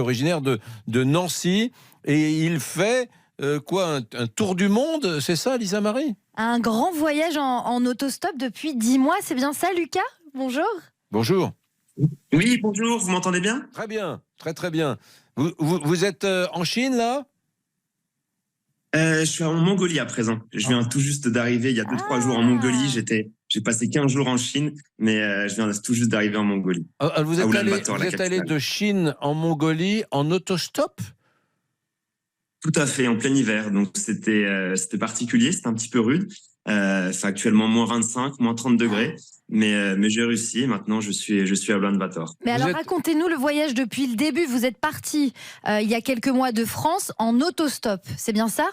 originaire de Nancy et il fait un tour du monde, c'est ça, Lisa Marie? Un grand voyage en autostop depuis 10 mois, c'est bien ça, Lucas? Bonjour. Bonjour. Oui, bonjour, vous m'entendez bien? Très bien, très bien. Vous êtes en Chine, là? Je suis en Mongolie à présent. Je viens tout juste d'arriver il y a 2-3 jours en Mongolie. J'ai passé 15 jours en Chine, mais je viens tout juste d'arriver en Mongolie. Vous êtes allé de Chine en Mongolie en autostop? Tout à fait, en plein hiver. Donc c'était particulier, c'était un petit peu rude. C'est actuellement moins 25, moins 30 degrés. Mais j'ai réussi et maintenant je suis à Ulaanbaatar. Mais alors racontez-nous le voyage depuis le début. Vous êtes parti il y a quelques mois de France en autostop, c'est bien ça?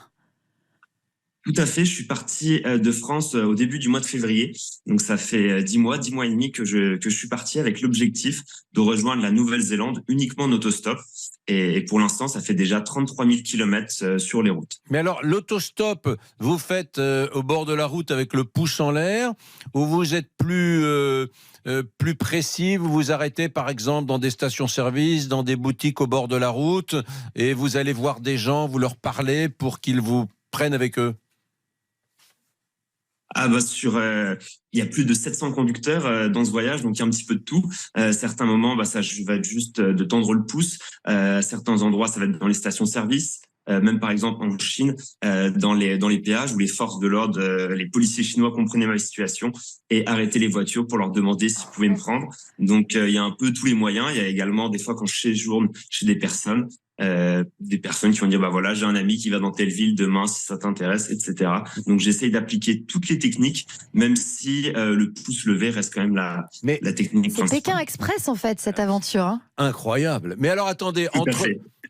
Tout à fait, je suis parti de France au début du mois de février. Donc ça fait 10 mois et demi que je suis parti avec l'objectif de rejoindre la Nouvelle-Zélande uniquement en autostop. Et pour l'instant, ça fait déjà 33 000 km sur les routes. Mais alors, l'autostop, vous faites au bord de la route avec le pouce en l'air, ou vous êtes plus précis, vous vous arrêtez par exemple dans des stations-service, dans des boutiques au bord de la route, et vous allez voir des gens, vous leur parlez pour qu'ils vous prennent avec eux? Il y a plus de 700 conducteurs dans ce voyage, donc il y a un petit peu de tout. Certains moments, ça va être juste de tendre le pouce. Certains endroits, ça va être dans les stations-service. Même par exemple en Chine, dans les péages où les forces de l'ordre, les policiers chinois comprenaient ma situation et arrêtaient les voitures pour leur demander s'ils pouvaient me prendre. Donc il y a un peu tous les moyens. Il y a également des fois quand je séjourne chez des personnes qui vont dire voilà, j'ai un ami qui va dans telle ville demain si ça t'intéresse, etc. Donc j'essaye d'appliquer toutes les techniques, même si le pouce levé reste quand même la technique principale. C'est Pékin Express en fait cette aventure. Hein. Incroyable. Mais alors attendez,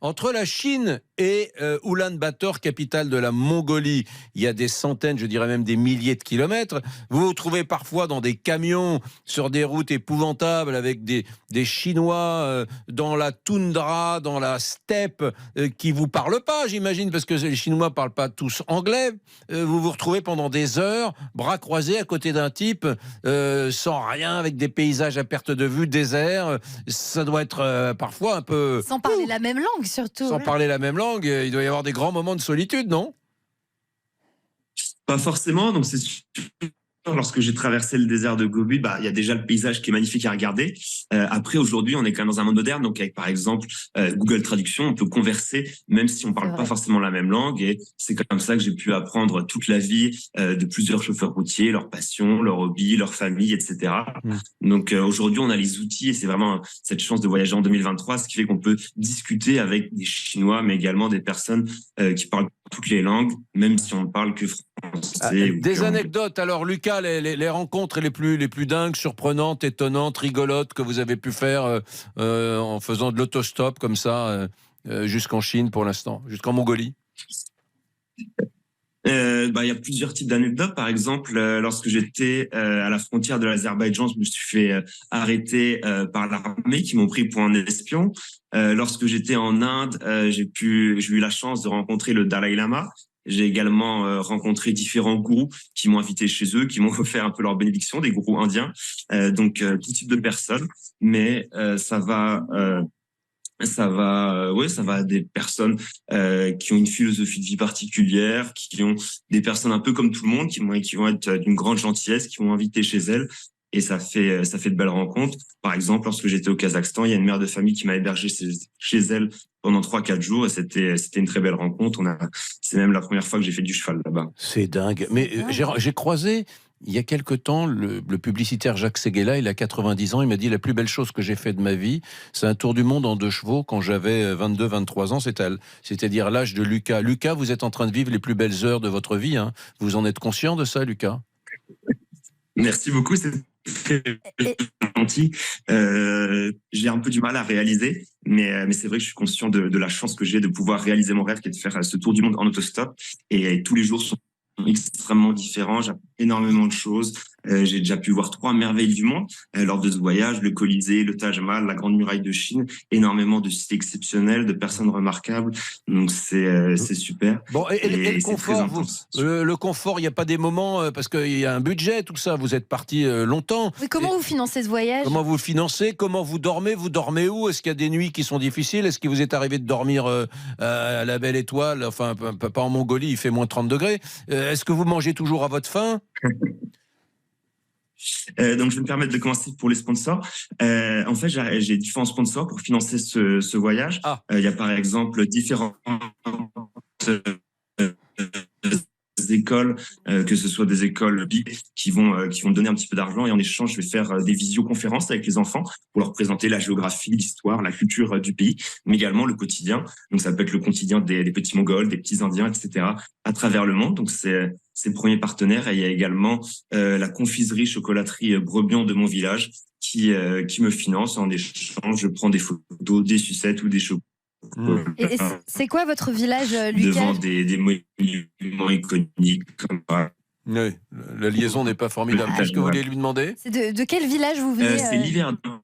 entre la Chine et Ulaanbaatar, capitale de la Mongolie, il y a des centaines, je dirais même des milliers de kilomètres. Vous vous trouvez parfois dans des camions sur des routes épouvantables avec des Chinois dans la toundra, dans la steppe, qui vous parlent pas, j'imagine, parce que les Chinois parlent pas tous anglais. Vous vous retrouvez pendant des heures, bras croisés à côté d'un type, sans rien, avec des paysages à perte de vue, désert. Ça doit être parfois un peu... Sans parler la même langue surtout. Sans parler la même langue, il doit y avoir des grands moments de solitude, non? Pas forcément, donc c'est sûr. Lorsque j'ai traversé le désert de Gobi, il y a déjà le paysage qui est magnifique à regarder. Après, aujourd'hui, on est quand même dans un monde moderne, donc avec, par exemple, Google Traduction, on peut converser, même si on parle pas forcément la même langue. Et c'est comme ça que j'ai pu apprendre toute la vie de plusieurs chauffeurs routiers, leurs passions, leurs hobbies, leur famille, etc. Donc aujourd'hui, on a les outils et c'est vraiment cette chance de voyager en 2023, ce qui fait qu'on peut discuter avec des Chinois, mais également des personnes qui parlent toutes les langues, même si on ne parle que français. Des anecdotes, alors Lucas, les rencontres les plus dingues, surprenantes, étonnantes, rigolotes que vous avez pu faire en faisant de l'autostop comme ça, jusqu'en Chine pour l'instant, jusqu'en Mongolie? Il y a plusieurs types d'anecdotes. Par exemple, lorsque j'étais à la frontière de l'Azerbaïdjan, je me suis fait arrêter par l'armée qui m'ont pris pour un espion. Lorsque j'étais en Inde, j'ai eu la chance de rencontrer le Dalai Lama. J'ai également rencontré différents gourous qui m'ont invité chez eux, qui m'ont offert un peu leur bénédiction, des gourous indiens. Donc tout type de personnes, mais ça va à des personnes qui ont une philosophie de vie particulière, qui ont des personnes un peu comme tout le monde, qui vont être d'une grande gentillesse, qui vont m'inviter chez elles. Et ça fait de belles rencontres. Par exemple, lorsque j'étais au Kazakhstan, il y a une mère de famille qui m'a hébergé chez elle pendant 3-4 jours et c'était une très belle rencontre. C'est même la première fois que j'ai fait du cheval là-bas. C'est dingue. Mais j'ai croisé il y a quelque temps le publicitaire Jacques Séguéla, il a 90 ans, il m'a dit la plus belle chose que j'ai fait de ma vie, c'est un tour du monde en 2 chevaux quand j'avais 22-23 ans, c'est-à-dire l'âge de Lucas. Lucas, vous êtes en train de vivre les plus belles heures de votre vie, hein. Vous en êtes conscient de ça, Lucas? Merci beaucoup, c'est très gentil. J'ai un peu du mal à réaliser, mais c'est vrai que je suis conscient de la chance que j'ai de pouvoir réaliser mon rêve qui est de faire ce tour du monde en autostop. Et tous les jours sont extrêmement différents. J'apprends énormément de choses. J'ai déjà pu voir 3 merveilles du monde lors de ce voyage, le Colisée, le Taj Mahal, la Grande Muraille de Chine, énormément de sites exceptionnels, de personnes remarquables. Donc c'est super. Bon, et le c'est très confort, intense. le confort, il n'y a pas des moments, parce qu'il y a un budget, tout ça, vous êtes parti longtemps. Mais comment vous financez ce voyage? Comment vous le financez? Comment vous dormez? Vous dormez où? Est-ce qu'il y a des nuits qui sont difficiles? Est-ce qu'il vous est arrivé de dormir à la Belle Étoile? Enfin, pas en Mongolie, il fait moins 30 degrés. Est-ce que vous mangez toujours à votre faim? Donc, je vais me permettre de commencer pour les sponsors. En fait, j'ai différents sponsors pour financer ce voyage. Il y a par exemple différentes écoles, que ce soit des écoles qui vont donner un petit peu d'argent, et en échange, je vais faire des visioconférences avec les enfants pour leur présenter la géographie, l'histoire, la culture du pays, mais également le quotidien. Donc, ça peut être le quotidien des petits Mongols, des petits Indiens, etc., à travers le monde. Donc, c'est le premier partenaire. Et il y a également la confiserie chocolaterie Brebion de mon village qui me finance. En échange, je prends des photos, des sucettes ou des chocolats. Et c'est quoi votre village, Lucas? Devant des monuments iconiques comme ça. Oui, la liaison n'est pas formidable. Qu'est-ce que vous voulez lui demander? C'est de quel village vous venez? C'est l'Yverdun.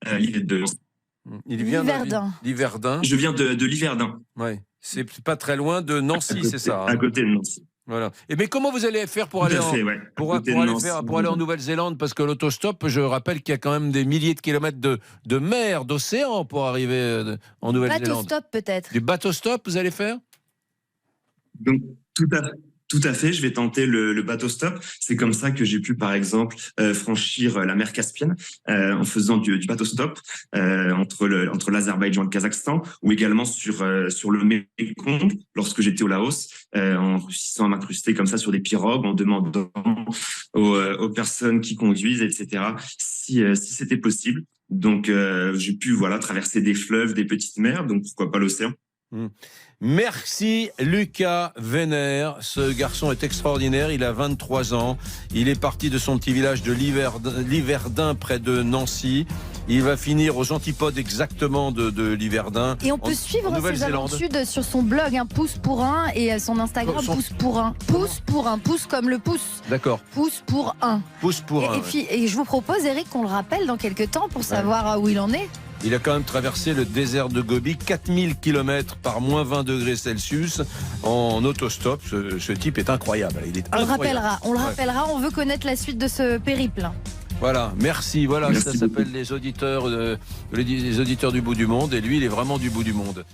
L'Yverdun. Je viens de l'Yverdun. Ouais. C'est pas très loin de Nancy, c'est ça, hein? À côté de Nancy. Voilà. Mais comment vous allez faire pour aller en Nouvelle-Zélande? Parce que l'autostop, je rappelle qu'il y a quand même des milliers de kilomètres de mer, d'océan pour arriver en Nouvelle-Zélande. Bateau-stop peut-être. Du bateau-stop, vous allez faire? Donc, tout à fait, je vais tenter le bateau stop. C'est comme ça que j'ai pu, par exemple, franchir la mer Caspienne en faisant du bateau stop entre l'Azerbaïdjan et le Kazakhstan, ou également sur le Mékong lorsque j'étais au Laos, en réussissant à m'incruster comme ça sur des pirogues, en demandant aux personnes qui conduisent, etc., si c'était possible. Donc, j'ai pu traverser des fleuves, des petites mers, donc pourquoi pas l'océan. Merci Lucas Venner, ce garçon est extraordinaire, il a 23 ans, il est parti de son petit village de l'Yverdun près de Nancy, il va finir aux antipodes exactement de l'Yverdun. Et on peut suivre ses aventures sur son blog, Pouce pour un, et son Instagram Pouce pour un. Pouce pour un, pouce comme le pouce. D'accord. Pouce pour un. Pouce pour un. Et je vous propose, Eric, qu'on le rappelle dans quelques temps pour savoir où il en est. Il a quand même traversé le désert de Gobi, 4000 km par moins 20 degrés Celsius en autostop. Ce type est incroyable. Il est incroyable. On le rappellera, on veut connaître la suite de ce périple. Voilà, merci. Voilà, ça s'appelle les auditeurs du bout du monde, et lui, il est vraiment du bout du monde.